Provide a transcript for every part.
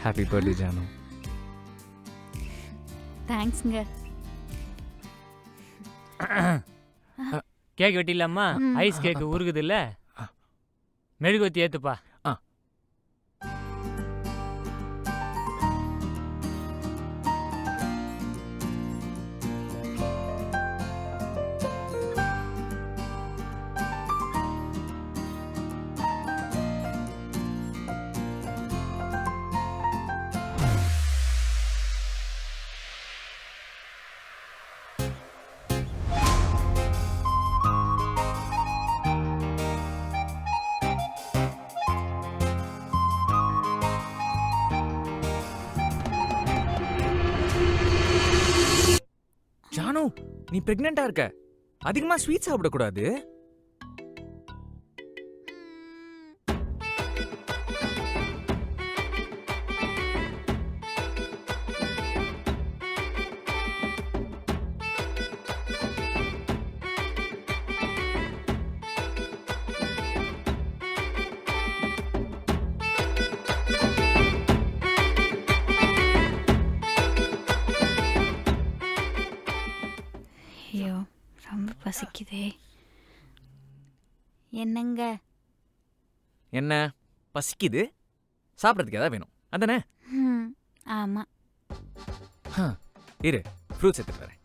Happy birthday Janu. தேங்க்ஸ்ங்க. Cake வெட்டிடலாமா? Ice cake உருகுது இல்ல, மெழுகுவத்தி ஏத்துப்பா. ஜானு, நீ பிரெக்னெண்டா இருக்க. அதிகமா ஸ்வீட் சாப்பிடக்கூடாது. ஐயோ, ரொம்ப பசிக்குதே. என்னங்க? என்ன பசிக்குது? சாப்பிட்றதுக்கு ஏதாவது வேணும் அதானே? ஆமா. இரு, ஃப்ரூட்ஸ் எடுத்துட்டு வரேன்.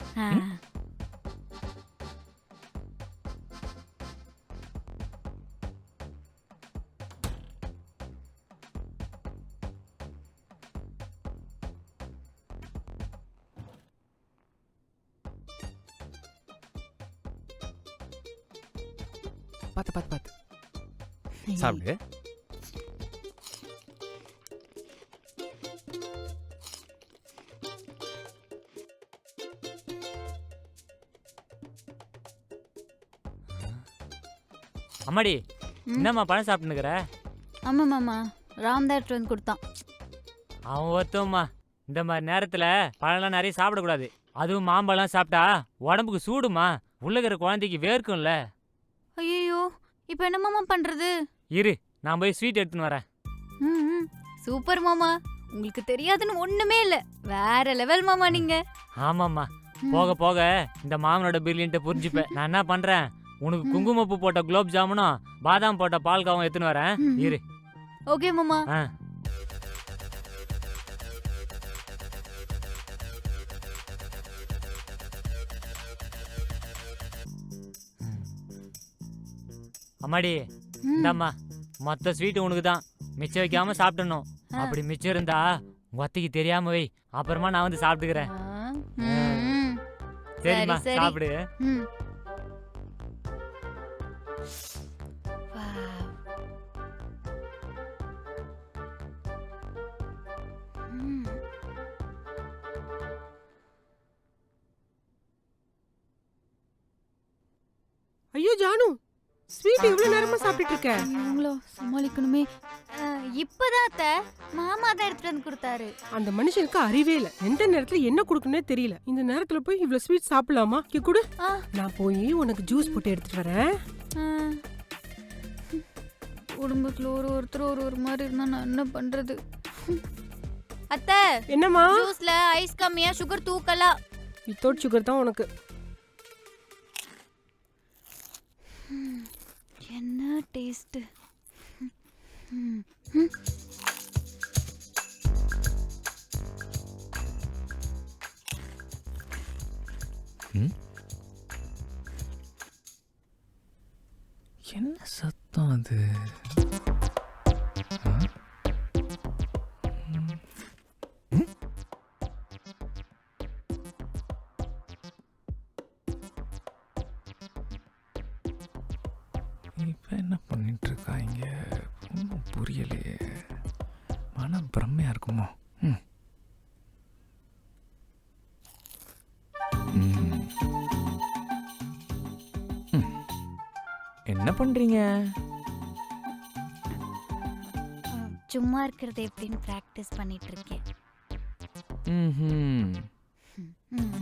பாத்து பாத்து பாத்து சாப்பிடு. அம்மாடி, என்னம்மா பழம் சாப்பிட்டுக்கிற? ஆமா மாமா, ராம் தான் எடுத்து வந்து கொடுத்தான். அவன் ஒருத்தம்மா, இந்த மாதிரி நேரத்துல பழம்லாம் நிறைய சாப்பிடக்கூடாது. அதுவும் மாம்பழம் சாப்பிட்டா உடம்புக்கு சூடுமா, உள்ளகிற குழந்தைக்கு வேர்க்கும்ல. ஐயோ, இப்போ என்ன மாமா பண்றது? இரு, நான் போய் ஸ்வீட் எடுத்துன்னு வரேன். சூப்பர் மாமா, உங்களுக்கு தெரியாதுன்னு ஒண்ணுமே இல்ல. வேற லெவல் மாமா நீங்க. ஆமாம்மா, போக போக இந்த மாமனோட பிரில்லியன்ட்ட புரிஞ்சுப்பேன். நான் என்ன பண்றேன், உனக்கு குங்குமப்பூ போட்ட குலோப் ஜாமுனும் பாதாம் போட்ட பால்காவும் எடுத்துன்னு வரேன். இரு. ஓகே மாமா. அம்மாடி, இந்தாம்மா, மொத்த ஸ்வீட் உனக்கு தான். மிச்சம் வைக்காம சாப்பிடணும். அப்படி மிச்சம் இருந்தா உங்க அத்தைக்கு தெரியாம வை, அப்புறமா நான் வந்து சாப்பிட்டுக்கிறேன். சரிம்மா, சாப்பிடு. ஐயோ ஜானு, ஸ்வீட் இவ்வளவு நேரமா சாப்பிட்டுட்டு இருக்க? இவங்களோ சமாளிக்கணுமே. இப்பதான் அத்தை மாமா தான் எடுத்துட்டு வந்து கொடுத்தாரு. அந்த மனுஷனுக்கு அறிவே இல்ல. எந்த நேரத்துல என்ன கொடுக்கணும்னே தெரியல. இந்த நேரத்துல போய் இவ்வளவு ஸ்வீட் சாப்பிடலாமா? குடு, நான் போய் உனக்கு ஜூஸ் போட்டு எடுத்துட்டு வரேன். குடும்பத்துல ஒருத்தர் ஒரு மாதிரி இருந்தா நான் என்ன பண்றது? அத்தை, என்னம்மா? ஜூஸ்ல ஐஸ் கம்மியா, சுகர் தூக்கலா. வித்தவுட் சுகர் தான் உனக்கு. என்ன டேஸ்ட். என்ன சத்தம் அது? இப்ப என்ன பண்ணிட்டு இருக்காங்க? ஒன்றும் புரியலையே. ஆனால் பிரம்மையாக இருக்குமோ? ம் ம். ம். என்ன பண்ணுறீங்க? சும்மா இருக்கிறது எப்படின்னு ப்ராக்டிஸ் பண்ணிட்டு இருக்கேன். ம் ம். ம்.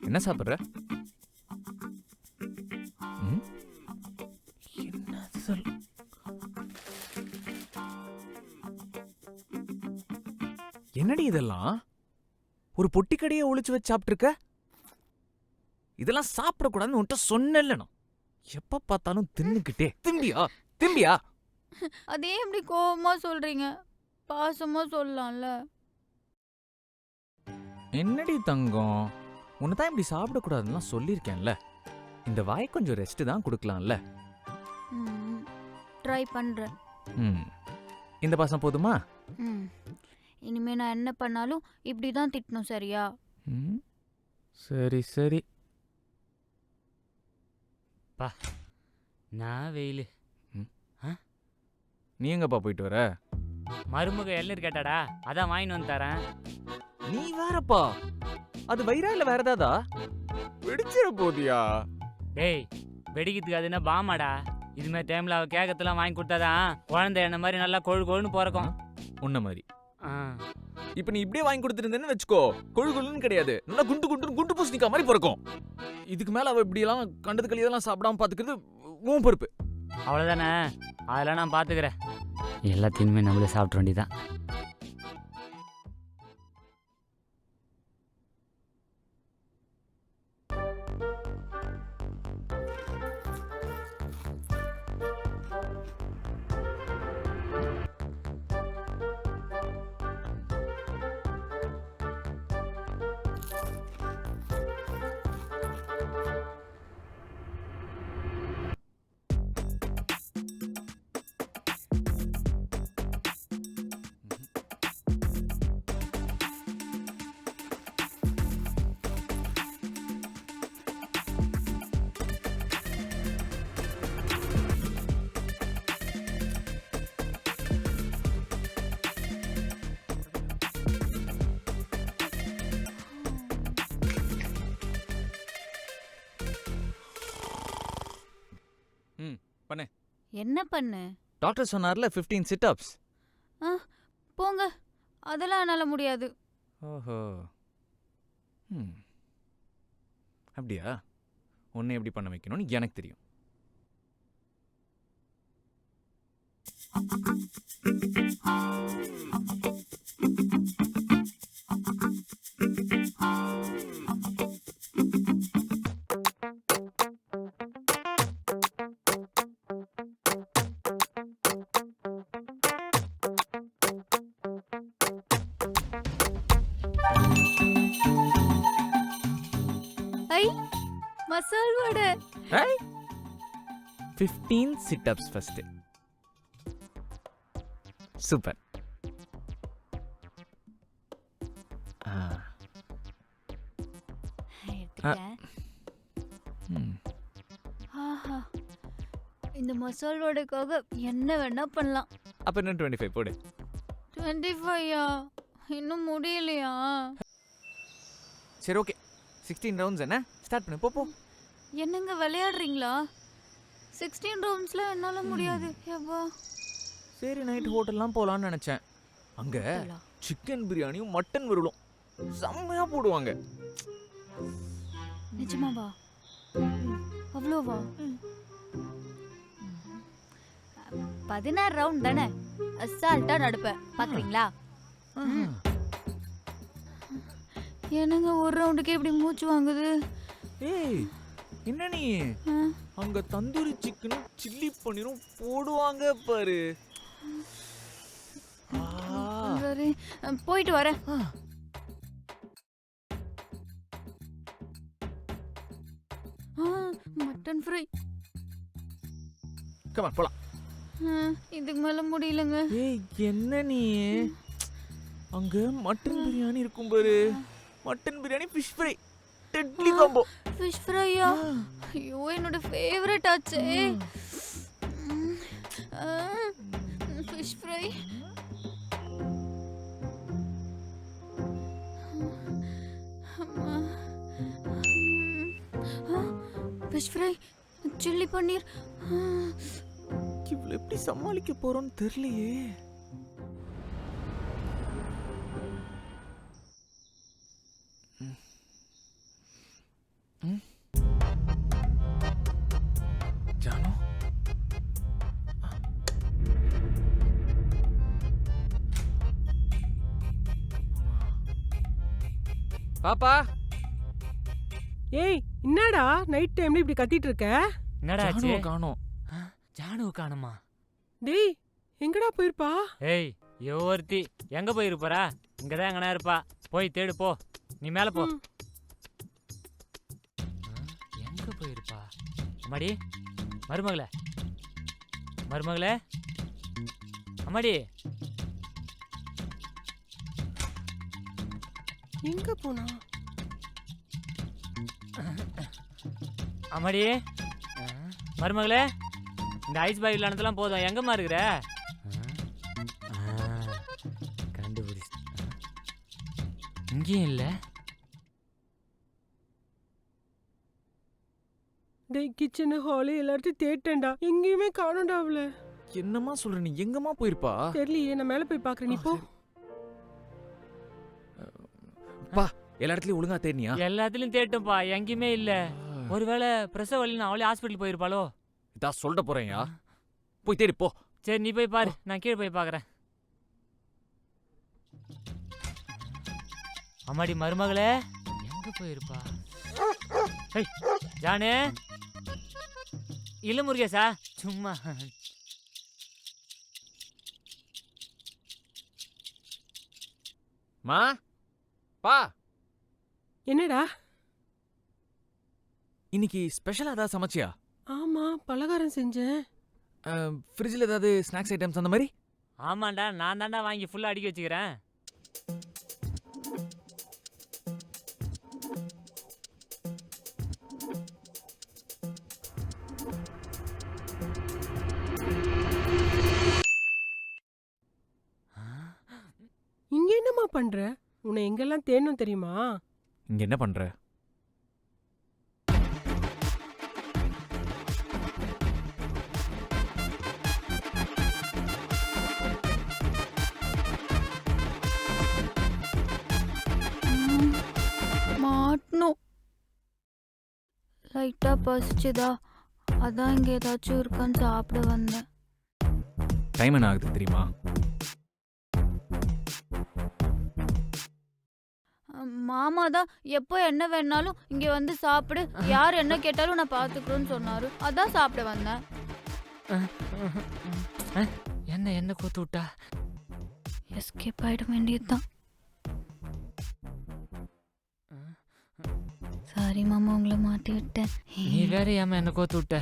என்ன சாப்பிட்ற? ம்? என்னது சொல்? என்னடி இதெல்லாம்? ஒரு பொட்டி கடையை ஒளிச்சு வச்சு சாப்பிட்டுருக்க? இதெல்லாம் சாப்பிடக்கூடாதுன்னு உன்கிட்ட சொன்னேன்ல நான். எப்ப பார்த்தாலும் தின்னுக்கிட்டே. திம்பியா? அதே எப்படி கோவமா சொல்றீங்க? பாசமா சொல்லலாம்ல. என்னடி தங்கம், உன்னை தான் இப்படி சாப்பிடக்கூடாதுன்னு சொல்லியிருக்கேன்ல. இந்த வாய் கொஞ்சம் ரெஸ்ட் தான் கொடுக்கலாம்ல. ட்ரை பண்றேன். ம். இந்த பாசம் போதுமா? ம். இனிமே நான் என்ன பண்ணாலும் இப்படி தான் திட்டணும், சரியா? ம். சரி. நான் வெயில். நீ எங்கப்பா போயிட்டு வர? மருமக இளநீர் கேட்டாடா, அதான் வாங்கிட்டு வந்து தரேன். நீ வேறப்பா, அது வயிறா இல்ல வேற ஏதாதா? வெடிச்சிட போதியா? டேய், வெடிக்கிறதுக்கு அது என்ன பாமாடா? இதுமாதிரி டைம்ல அவ கேக்கத்தெல்லாம் வாங்கி கொடுத்தாதான் குழந்தை என்ன மாதிரி நல்லா கொழுன்னு பிறக்கும். உன்ன மாதிரி. ஆ. இப்ப நீ இப்படியே வாங்கி கொடுத்துருந்தேன்னு வச்சுக்கோ, கொழுன்னு கிடையாது, நல்லா குண்டு பூசணிக்கா மாதிரி பிறக்கும். இதுக்கு மேல அவ இப்படி எல்லாம் கண்டது கழியெல்லாம் சாப்பிடாம பாத்துக்கிறது உன் பொறுப்பு. அவ்வளோதானே, அதெல்லாம் நான் பார்த்துக்கிறேன். எல்லாத்தையுமே நம்மளே சாப்பிட வேண்டியதான். என்ன பண்ணு? டாக்டர் சொன்னார்ல 15 சிட்-அப்ஸ். போங்க, அதெல்லாம் என்னால முடியாது. ஓஹோ. அப்படியா? உன்னை எப்படி பண்ண வைக்கணும்னு எனக்கு தெரியும். மசால் வடை. 15 சிட்-அப்ஸ் ஃபர்ஸ்ட். சூப்பர். ஆஹா, இந்த மசால் வடைக்காக என்ன வேணா பண்ணலாம். அப்ப என்ன 25 போடு. 25யா? இன்னும் முடியலையா? சரி, ஓகே. 16 ரவுண்ட்ஸ் என்ன? ஸ்டார்ட் பண்ணு. போ. என்னங்க விளையாடுறீங்களா? 16 ரவுண்ட்ஸ்ல என்னால முடியாது. ஏப்பா. சரி, நைட் ஹோட்டல்லாம் போலாம்னு நினைச்சேன். அங்க சிக்கன் பிரியாணியும் மட்டன் வறுவலும் செம்மையா போடுவாங்க. நிஜமாவா? அவ்வளோவா? 16 ரவுண்ட் தானே, அசால்ட்டா நடப்பேன். பாக்குறீங்களா? என்னங்க ஒரு ரவுண்டுக்கே இப்படி மூச்சு வாங்குது? ஏய், என்ன நீ? அங்க தந்தூரி சிக்கனும் சில்லி பன்னீரும் போடுவாங்க பாரு. சரி, போயிட்டு வரேன். Mutton fry. கம் ஆன் போலாம். இதுக்கு மேல முடியலங்க. ஏய் என்ன நீ அங்க மட்டன் பிரியாணி இருக்கும் பாரு. Mutton biryani fish fry deadly combo. Fish ஃப்ரையா? ஐயோ என்னோட ஃபேவரட் ஆச்சே. Fish fry. Fish fry, chilli paneer. இவ்வளவு எப்படி சமாளிக்க போறோம்னு தெரியலையே. ஜானு பாப்பா. ஏய் என்னடா நைட் டைம்ல இப்படி கத்திட்டு இருக்க? என்னடா ஆச்சு? ஜானுவை காணோம். ஜானுவை காணுமா? டேய் எங்கடா போயிருப்பா? ஏய் ஒருத்தி எங்க போயிருப்பாரா? இங்கதான் எங்கனா இருப்பா. போய் தேடு போ. நீ மேல போ. ம். எங்க போயிருப்பா? அம்மாடி மருமகளே, மருமகளே, அம்மாடி. எங்க போனா? அம்மாடி மருமகளே, இந்த ஐஸ் பாய் விளையாடுறதுலாம் போதும். எங்கம்மா இருக்கிற? கண்டுபிடிச்சு இங்கேயும் இல்லை. டேய் கிச்சன் ஹாலு எல்லாத்தையும் தேட்டேன்டா, எங்கேயுமே காணோம்டா அவள. என்னம்மா சொல்ற நீ? எங்கம்மா போயிருப்பா? தெரியலையே, நான் மேல போய் பாக்குறேன். நீ போ. பா எல்லா இடத்துலயும் ஒழுங்கா தேடினியா? எல்லாத்துலயும் தேட்டும்பா, எங்கேயுமே இல்ல. ஒருவேளை பிரசவ வலின்னு அவளே ஹாஸ்பிட்டல் போயிருப்பாளோ? இதா சொல்ல போறேன்யா. போய் தேடி போ. சரி நீ போய் பாரு, நான் கீழே போய் பாக்குறேன். அம்மாடி மருமகளே, எங்க போயிருப்பா? ஏய் ஜானு, இல்ல முருகேசா, சும்மா. மா பா, என்னடா? இன்னைக்கு ஸ்பெஷலா ஏதாவது சமைச்சியா? ஆமா பலகாரம் செஞ்சேன். ஃப்ரிட்ஜில் ஏதாவது ஸ்நாக்ஸ் ஐட்டம்ஸ் அந்த மாதிரி? ஆமாண்டா, நான் தாண்டா வாங்கி ஃபுல்லா அடிக்க வச்சுக்கிறேன். இங்க என்னம்மா பண்ற? உன்னை எங்கெல்லாம் தேடணும் தெரியுமா? இங்க என்ன பண்ற? மாட்டணும். லைட்டா பசிச்சுதா, அதான் இங்க ஏதாச்சும் இருக்கான்னு சாப்பிட வந்தேன். டைம் என்ன ஆகுது தெரியுமா? மாமா தான் எப்போ என்ன வேணாலும் இங்க வந்து சாப்பிடு, யார் என்ன கேட்டாலும் நான் பாத்துக்கிறேன்னு சொன்னாரு, அதான் சாப்பிட வந்தேன். என்ன கோத்து விட்டா? எஸ்கேப் ஆயிட வேண்டியதுதான். சாரி மாமா, உங்களை மாட்டி விட்டேன். நீ வேற ஏமா என்ன கோத்து விட்ட?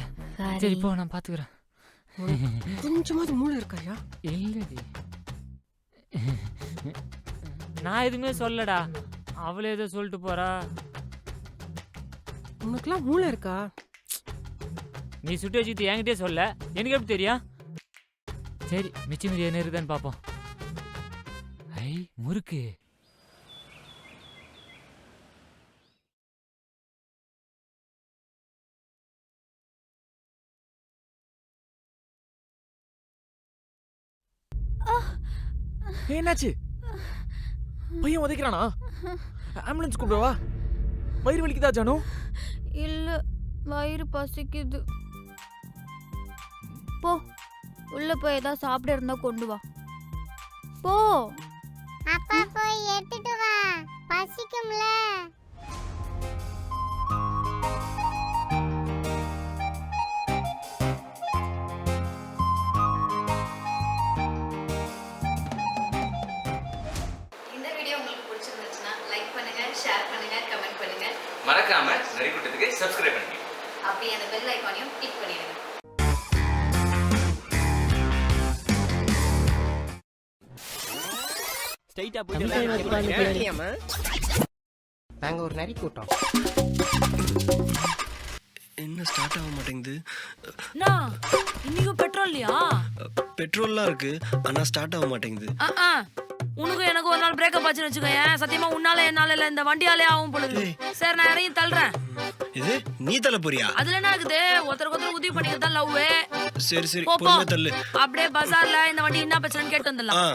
சரி போ, நான் பாத்துக்கிறேன். கொஞ்சமாவது மூளை இருக்காயா? இல்லடி, நான் எதுவுமே சொல்லடா, அவளே ஏதோ சொல்லிட்டு போறா. உனக்குலாம் மூளை இருக்கா? நீ சுட்டு வச்சுக்கிட்டு என்கிட்டே சொல்ல, எனக்கு எப்படி தெரியும்? சரி மிச்சம் மீதி என்ன இருக்குதான்னு பாப்போம். ஐ முறுக்கு. என்னாச்சு? பையன் உதைக்கிறானா? ஆம்புலன்ஸ் கூப்பிடவா? வயிறு வலிக்குதா ஜானு? இல்ல, வயிறு பசிக்குது. போ, உள்ள போய் ஏதாவது சாப்பிட இருந்தா கொண்டு வா. போ. அப்பா போய் எடுத்துட்டு வா, பசிக்கும்ல. இந்த வீடியோ உங்களுக்கு பிடிச்சிருந்துச்சுன்னா லைக் பண்ணுங்க, ஷேர் பண்ணுங்க, கமெண்ட் பண்ணுங்க. மறக்காம நரிக்குட்டத்துக்கு சப்ஸ்கிரைப் பண்ணுங்க. அப்படியே அந்த பெல் ஐக்கானையும் கிளிக் பண்ணிடுங்க. ஸ்ட்ரைட்டா போயிட்டு நாங்க ஒரு நரி கூட்டம். என்ன ஸ்டார்ட் ஆக மாட்டேங்குது? இன்னைக்கும் பெட்ரோல் இல்லையா? பெட்ரோல்லாம் இருக்கு, ஆனா ஸ்டார்ட் ஆக மாட்டேங்குது. உனக்கும் எனக்கு ஒரு நாள் பிரேக்கப் ஆச்சுன்னு வச்சுக்கோயேன், சத்தியமா உன்னால என்னால இல்ல இந்த வண்டியாலே ஆகும் பொழுது. சரி நான் இறங்கி தள்ளுறேன். இது நீ தள்ள போறியா? அதுல என்ன இருக்குது, ஒருத்தருக்கு ஒருத்தர் உதவி பண்ணிக்கிறதா லவ். சரி சரி போ, போ. பொறுமையா தள்ளு. அப்படியே பஜார்ல இந்த வண்டி என்ன பிரச்சனைன்னு கேட்டு வந்துடலாம்.